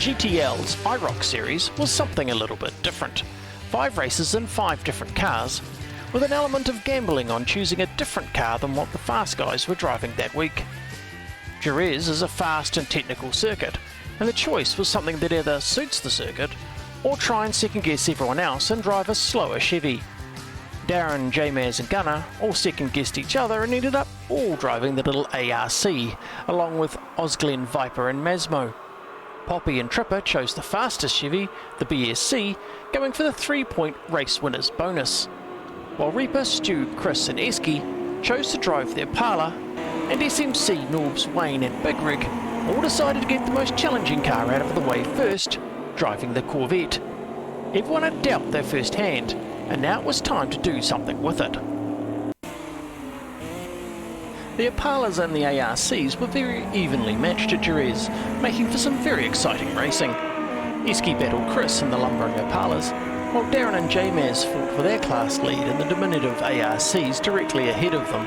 GTL's IROC series was something a little bit different. 5 races in 5 different cars, with an element of gambling on choosing a different car than what the fast guys were driving that week. Jerez is a fast and technical circuit, and the choice was something that either suits the circuit, or try and second guess everyone else and drive a slower Chevy. Darren, JMazz and Gunner all second guessed each other and ended up all driving the little ARC, along with OZGlenn, Viper and Mazmo. Poppy and Trippa chose the fastest Chevy, the BSC, going for the 3-point race winners bonus. While Reaper, Stu, Chris and Esky chose to drive the Opala, and SMC, Norbs, Wayne and BigRig all decided to get the most challenging car out of the way first, driving the Corvette. Everyone had dealt their first hand, and now it was time to do something with it. The Opalas and the ARCs were very evenly matched to Jerez, making for some very exciting racing. Esky battled Chris in the lumbering Opalas, while Darren and JMazz fought for their class lead in the diminutive ARCs directly ahead of them.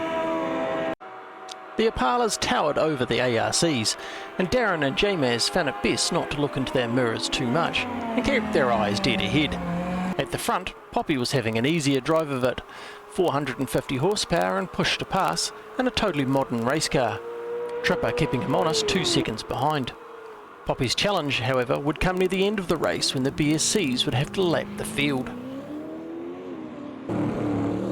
The Opalas towered over the ARCs, and Darren and JMazz found it best not to look into their mirrors too much, and kept their eyes dead ahead. At the front, Poppy was having an easier drive of it, 450 horsepower and push to pass, and a totally modern race car. Trippa keeping him honest 2 seconds behind. Poppy's challenge, however, would come near the end of the race when the BSCs would have to lap the field.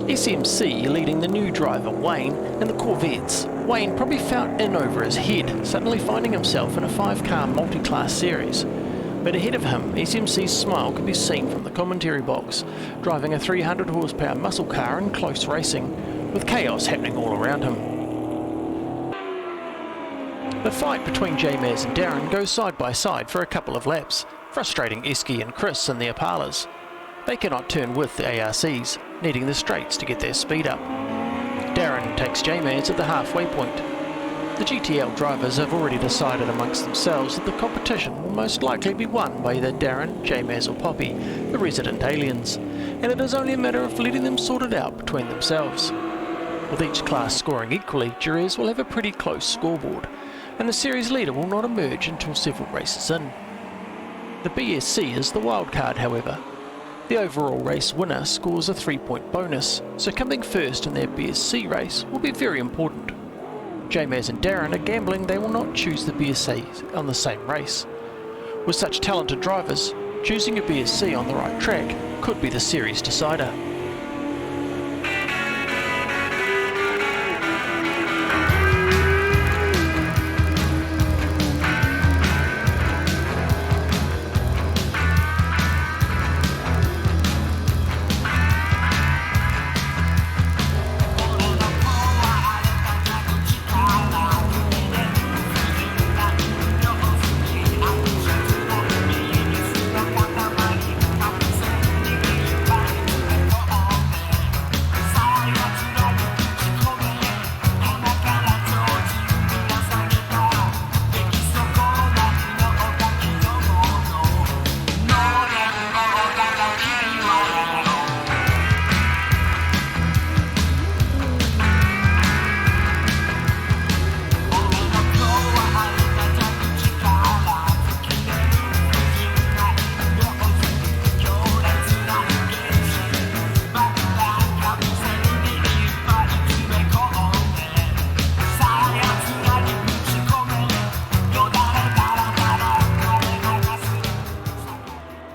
SMC leading the new driver Wayne and the Corvettes. Wayne probably felt in over his head, suddenly finding himself in a 5-car multi-class series. But ahead of him, SMC's smile could be seen from the commentary box, driving a 300 horsepower muscle car in close racing, with chaos happening all around him. The fight between JMazz and Darren goes side by side for a couple of laps, frustrating Esky and Chris and the Opalas. They cannot turn with the ARCs, needing the straights to get their speed up. Darren takes JMazz at the halfway point. The GTL drivers have already decided amongst themselves that the competition will most likely be won by either Darren, JMazz or Poppy, the resident aliens, and it is only a matter of letting them sort it out between themselves. With each class scoring equally, Jerez will have a pretty close scoreboard, and the series leader will not emerge until several races in. The BSC is the wild card, however. The overall race winner scores a 3-point bonus, so coming first in their BSC race will be very important. JMazz and Darren are gambling they will not choose the BSC on the same race. With such talented drivers, choosing a BSC on the right track could be the series decider.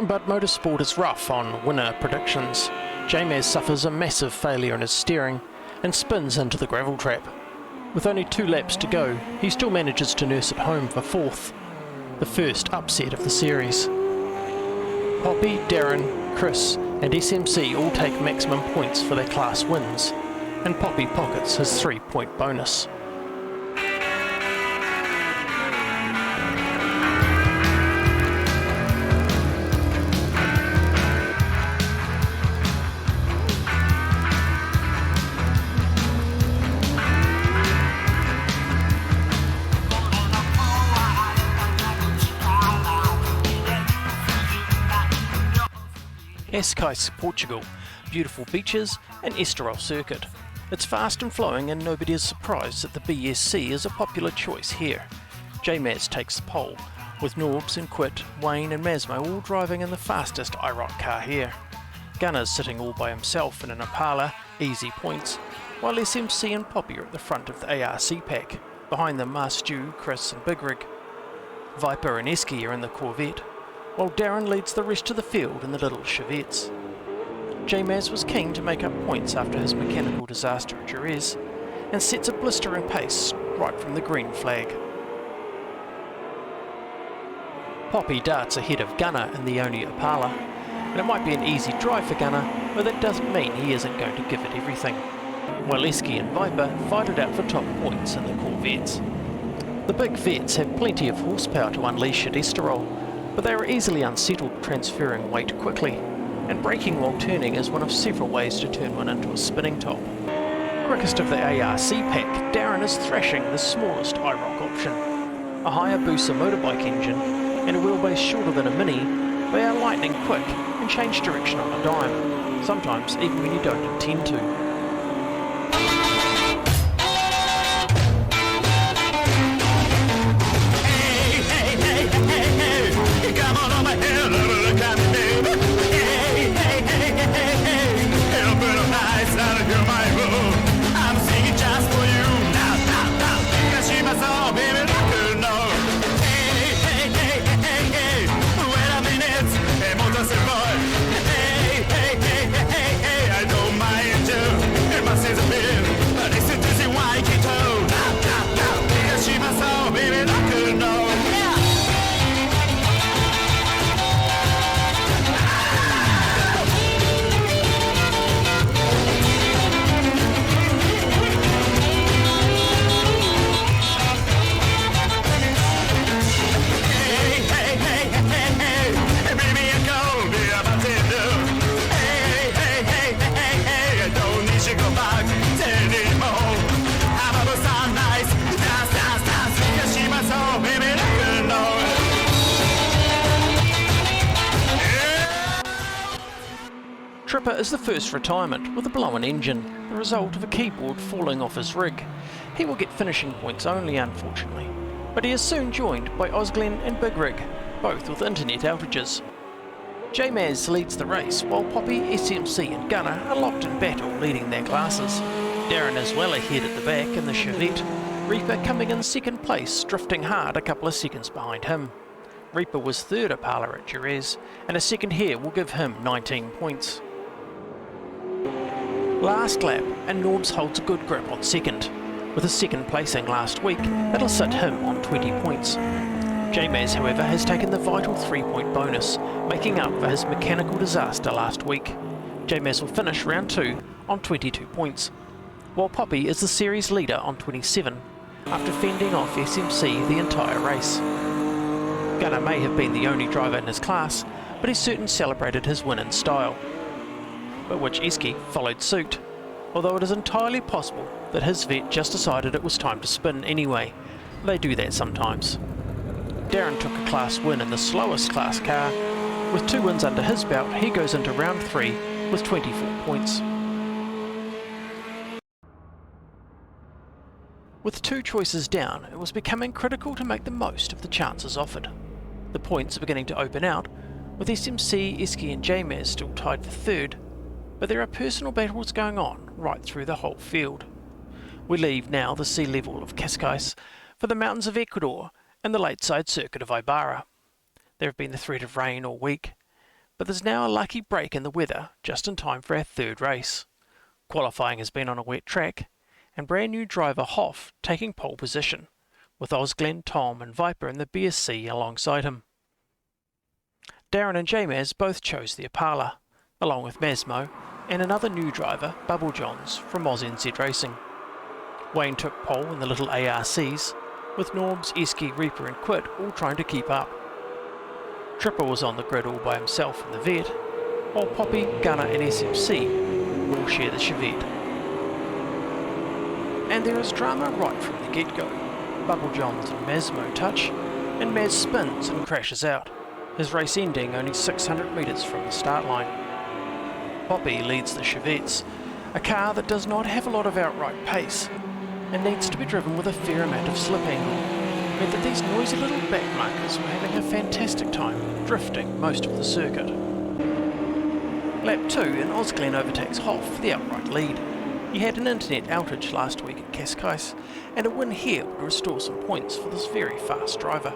But motorsport is rough on winner predictions. JMazz suffers a massive failure in his steering and spins into the gravel trap. With only 2 laps to go, he still manages to nurse it home for 4th, the first upset of the series. Poppy, Darren, Chris and SMC all take maximum points for their class wins, and Poppy pockets his 3-point bonus. Esky, Portugal, beautiful beaches and Estoril circuit. It's fast and flowing and nobody is surprised that the BSC is a popular choice here. JMazz takes the pole, with Norbs and Quit, Wayne and Mazmo all driving in the fastest IROC car here. Gunner's sitting all by himself in an Impala, easy points, while SMC and Poppy are at the front of the ARC pack. Behind them are Stu, Chris and BigRig. Viper and Esky are in the Corvette, while Darren leads the rest of the field in the little Chevettes. JMazz was keen to make up points after his mechanical disaster at Jerez, and sets a blistering pace right from the green flag. Poppy darts ahead of Gunner in the only Impala, and it might be an easy drive for Gunner, but that doesn't mean he isn't going to give it everything. While Esky and Viper fight it out for top points in the Corvettes. The big Vets have plenty of horsepower to unleash at Esterol, but they are easily unsettled transferring weight quickly, and braking while turning is one of several ways to turn one into a spinning top. Quickest of the ARC pack, Darren is thrashing the smallest IROC option. A Hayabusa motorbike engine and a wheelbase shorter than a Mini, they are lightning quick and change direction on a dime, sometimes even when you don't intend to. Trippa is the first retirement with a blown engine, the result of a keyboard falling off his rig. He will get finishing points only, unfortunately, but he is soon joined by OZGlenn and BigRig, both with internet outages. JMazz leads the race, while Poppy, SMC and Gunner are locked in battle leading their classes. Darren is well ahead at the back in the Chevette, Reaper coming in second place, drifting hard a couple of seconds behind him. Reaper was third Impala at Jerez, and a second here will give him 19 points. Last lap, and Norbs holds a good grip on second. With a second placing last week, that'll sit him on 20 points. JMazz, however, has taken the vital 3-point bonus, making up for his mechanical disaster last week. JMazz will finish round 2 on 22 points, while Poppy is the series leader on 27, after fending off SMC the entire race. Gunner may have been the only driver in his class, but he certain celebrated his win in style, but which Esky followed suit, although it is entirely possible that his vet just decided it was time to spin anyway. They do that sometimes. Darren took a class win in the slowest class car. With 2 wins under his belt, he goes into round 3 with 24 points. With 2 choices down, it was becoming critical to make the most of the chances offered. The points are beginning to open out, with SMC, Esky and JMazz still tied for third, but there are personal battles going on right through the whole field. We leave now the sea level of Cascais for the mountains of Ecuador and the late-side circuit of Ibarra. There have been the threat of rain all week, but there's now a lucky break in the weather just in time for our third race. Qualifying has been on a wet track, and brand new driver Hoff taking pole position, with OZGlenn, Tom and Viper in the BSC alongside him. Darren and JMazz both chose the Impala, along with Mazmo and another new driver, Bubblejohns, from OZNZ Racing. Wayne took pole in the little ARCs, with Norbs, Esky, Reaper and Quit all trying to keep up. Trippa was on the grid all by himself in the Vet, while Poppy, Gunner and SMC all share the Chevette. And there is drama right from the get-go. Bubblejohns and Mazmo touch, and Maz spins and crashes out, his race ending only 600 metres from the start line. Poppy leads the Chevettes, a car that does not have a lot of outright pace, and needs to be driven with a fair amount of slip angle. meant that these noisy little backmarkers were having a fantastic time, drifting most of the circuit. Lap 2 and OZGlenn overtakes Hoff for the outright lead. He had an internet outage last week at Cascais, and a win here would restore some points for this very fast driver.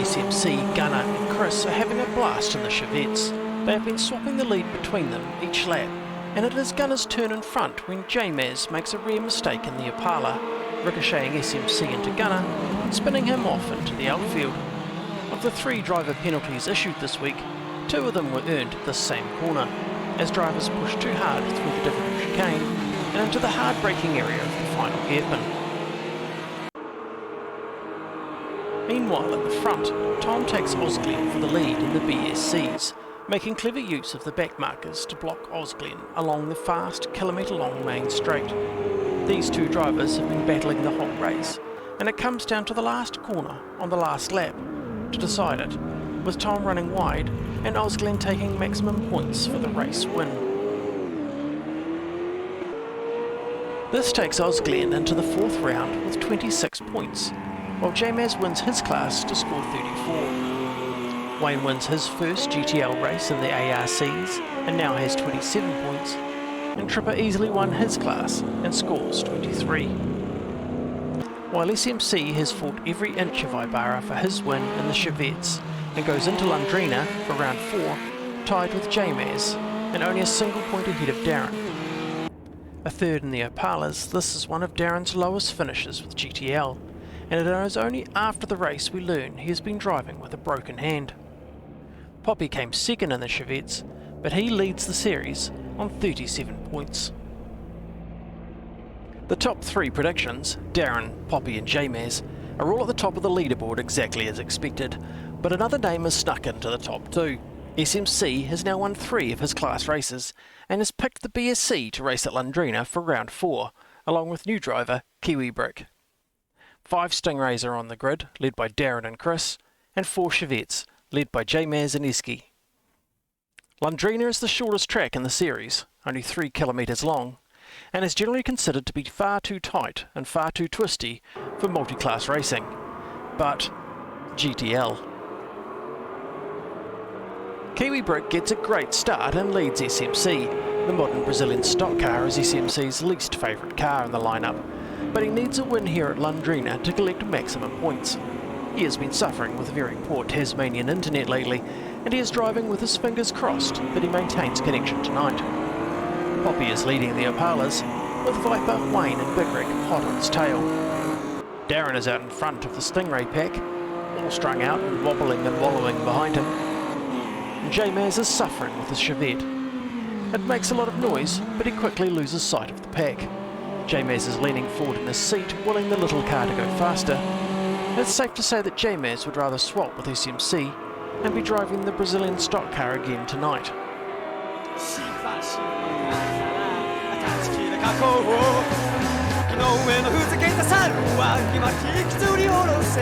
SMC, Gunner and Chris are having a blast in the Chevettes. They have been swapping the lead between them each lap, and it is Gunner's turn in front when JMazz makes a rare mistake in the Opala, ricocheting SMC into Gunner, spinning him off into the outfield. Of the 3 driver penalties issued this week, 2 of them were earned at this same corner, as drivers pushed too hard through the difficult chicane and into the hard braking area of the final hairpin. Meanwhile, at the front, Tom takes OZGlenn for the lead in the BSCs, making clever use of the backmarkers to block OZGlenn along the fast, kilometre-long main straight. These 2 drivers have been battling the whole race, and it comes down to the last corner on the last lap to decide it, with Tom running wide and OZGlenn taking maximum points for the race win. This takes OZGlenn into the 4th round with 26 points, while JMazz wins his class to score 34. Wayne wins his first GTL race in the ARCs and now has 27 points, and Trippa easily won his class and scores 23. While SMC has fought every inch of Ibarra for his win in the Chevettes and goes into Lundrina for round 4, tied with JMazz and only a single point ahead of Darren. A third in the Opalas, this is one of Darren's lowest finishes with GTL, and it is only after the race we learn he has been driving with a broken hand. Poppy came second in the Chevettes, but he leads the series on 37 points. The top 3 predictions, Darren, Poppy and JMazz, are all at the top of the leaderboard exactly as expected, but another name has snuck into the top 2. SMC has now won 3 of his class races and has picked the BSC to race at Lundrina for round 4, along with new driver Kiwibrick. 5 Stingrays are on the grid, led by Darren and Chris, and 4 Chevettes, led by JMazz and Esky. Lundrina is the shortest track in the series, only 3 kilometres long, and is generally considered to be far too tight and far too twisty for multi-class racing. But GTL. Kiwibrick gets a great start and leads SMC. The modern Brazilian stock car is SMC's least favourite car in the lineup, but he needs a win here at Lundrina to collect maximum points. He has been suffering with very poor Tasmanian internet lately, and he is driving with his fingers crossed that he maintains connection tonight. Poppy is leading the Opalas, with Viper, Wayne and BigRig hot on his tail. Darren is out in front of the Stingray pack, all strung out and wobbling and wallowing behind him. And JMazz is suffering with his Chevette. It makes a lot of noise, but he quickly loses sight of the pack. JMazz is leaning forward in his seat, willing the little car to go faster. It's safe to say that JMazz would rather swap with SMC and be driving the Brazilian stock car again tonight. の上のふざけた猿は今引きずり下ろせ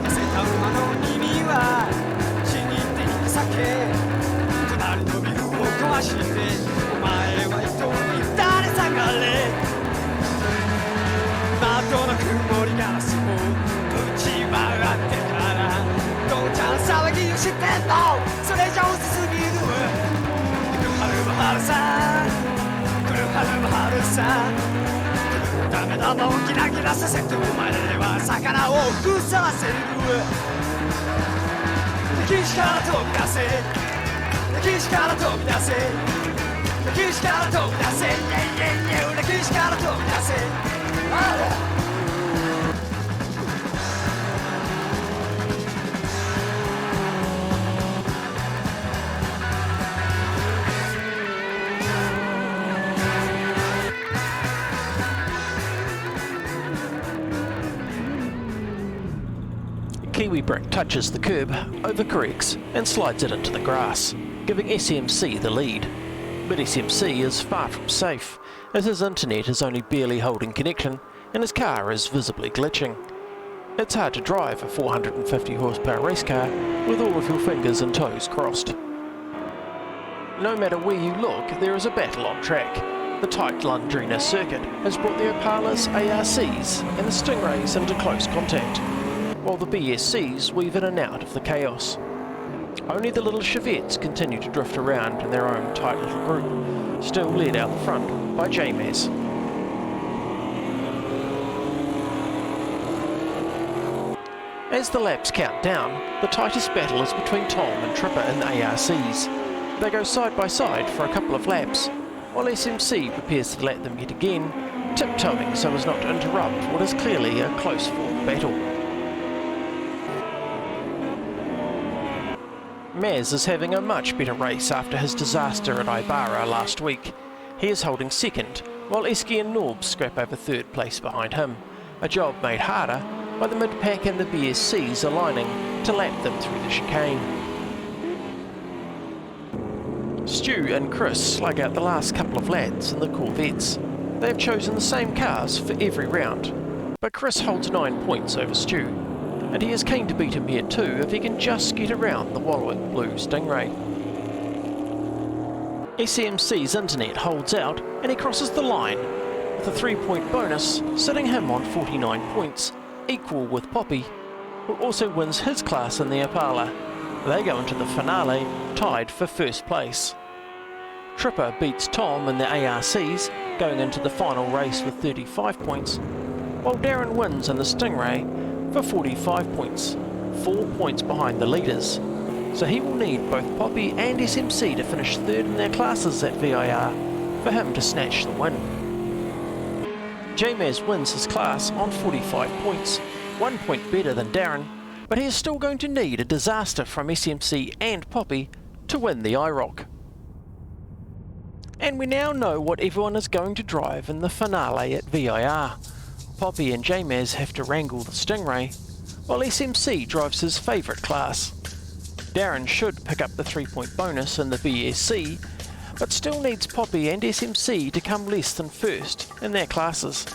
痩せた馬の耳は死に手に酒隣のビルを壊してお前は一人誰下がれ窓の曇りガラスを打ち回ってから父ちゃん騒ぎをしてんのそれじゃ遅すぎる来る春は春さ来る春は春さダメだもんギラギラさせてお前は魚を腐らせる歴史から飛び出せ歴史から飛び出せ歴史から飛び出せ歴史から飛び出せKiwibrick touches the curb, overcorrects and slides it into the grass, giving SMC the lead. But SMC is far from safe, as his internet is only barely holding connection and his car is visibly glitching. It's hard to drive a 450 horsepower race car with all of your fingers and toes crossed. No matter where you look, there is a battle on track. The tight Londrina circuit has brought the Opalas, ARCs and the Stingrays into close contact, while the BSCs weave in and out of the chaos. Only the little Chevettes continue to drift around in their own tight little group, still led out the front by JMazz. As the laps count down, the tightest battle is between Tom and Trippa in the ARCs. They go side by side for a couple of laps, while SMC prepares to lap them yet again, tiptoeing so as not to interrupt what is clearly a close-fought battle. Maz is having a much better race after his disaster at Ibarra last week. He is holding second, while Esky and Norbs scrap over third place behind him, a job made harder by the mid-pack and the BSCs aligning to lap them through the chicane. Stu and Chris slug out the last couple of lads in the Corvettes. They have chosen the same cars for every round, but Chris holds 9 points over Stu, and he is keen to beat him here too if he can just get around the Wallowick Blue Stingray. SMC's internet holds out and he crosses the line, with a 3-point bonus sitting him on 49 points, equal with Poppy, who also wins his class in the Opala. They go into the finale tied for first place. Trippa beats Tom in the ARCs, going into the final race with 35 points, while Darren wins in the Stingray for 45 points, 4 points behind the leaders, so he will need both Poppy and SMC to finish third in their classes at VIR for him to snatch the win. JMazz wins his class on 45 points, 1 point better than Darren, but he is still going to need a disaster from SMC and Poppy to win the IROC. And we now know what everyone is going to drive in the finale at VIR. Poppy and JMazz have to wrangle the Stingray, while SMC drives his favourite class. Darren should pick up the 3-point bonus in the BSC, but still needs Poppy and SMC to come less than first in their classes.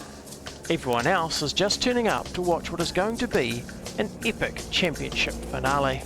Everyone else is just turning up to watch what is going to be an epic championship finale.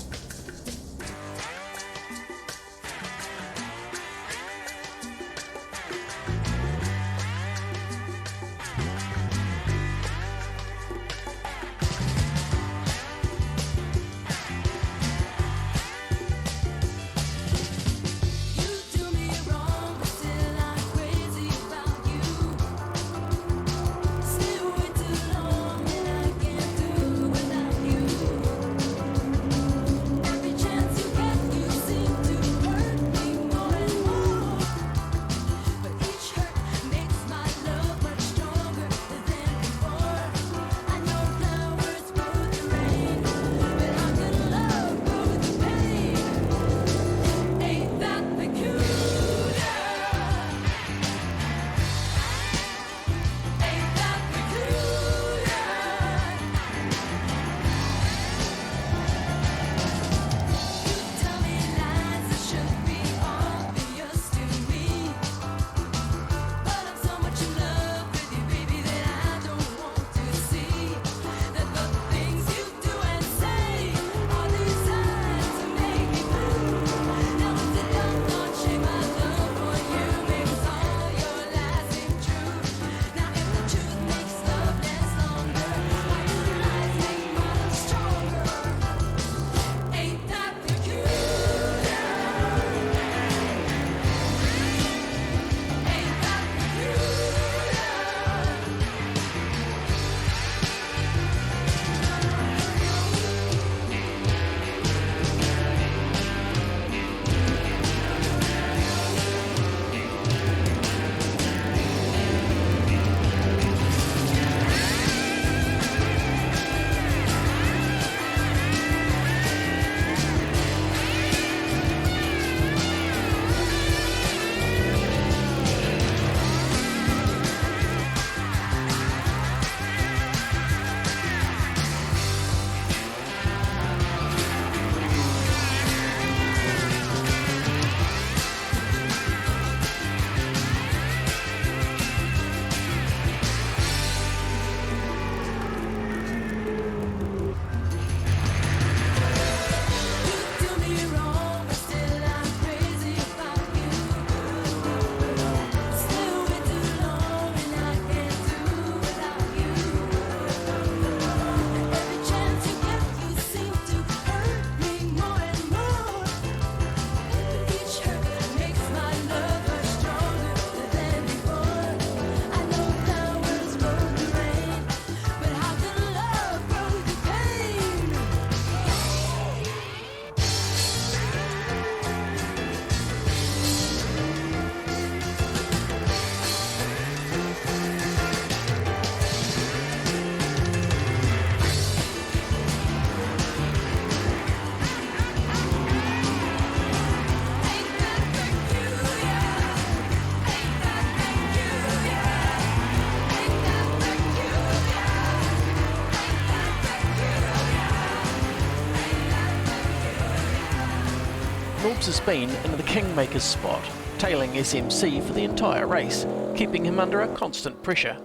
Norbs has been in the Kingmaker's spot, tailing SMC for the entire race, keeping him under a constant pressure.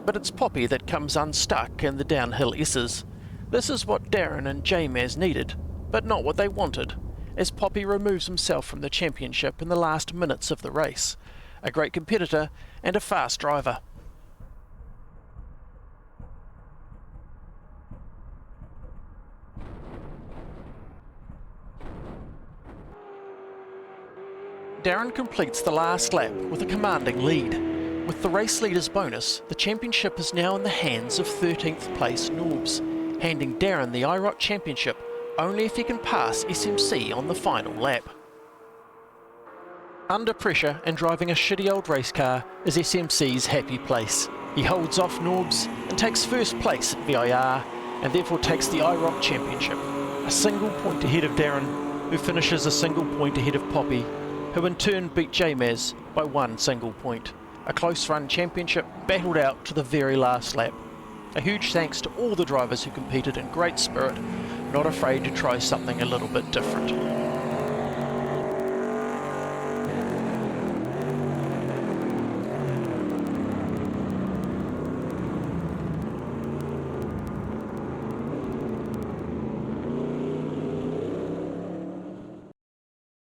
But it's Poppy that comes unstuck in the downhill S's. This is what Darren and JMazz needed, but not what they wanted, as Poppy removes himself from the championship in the last minutes of the race. A great competitor and a fast driver. Darren completes the last lap with a commanding lead. With the race leader's bonus, the championship is now in the hands of 13th place Norbs, handing Darren the IROC championship only if he can pass SMC on the final lap. Under pressure and driving a shitty old race car is SMC's happy place. He holds off Norbs and takes first place at VIR and therefore takes the IROC championship, a single point ahead of Darren, who finishes a single point ahead of Poppy, who in turn beat JMazz by 1 single point. A close run championship battled out to the very last lap. A huge thanks to all the drivers who competed in great spirit, not afraid to try something a little bit different.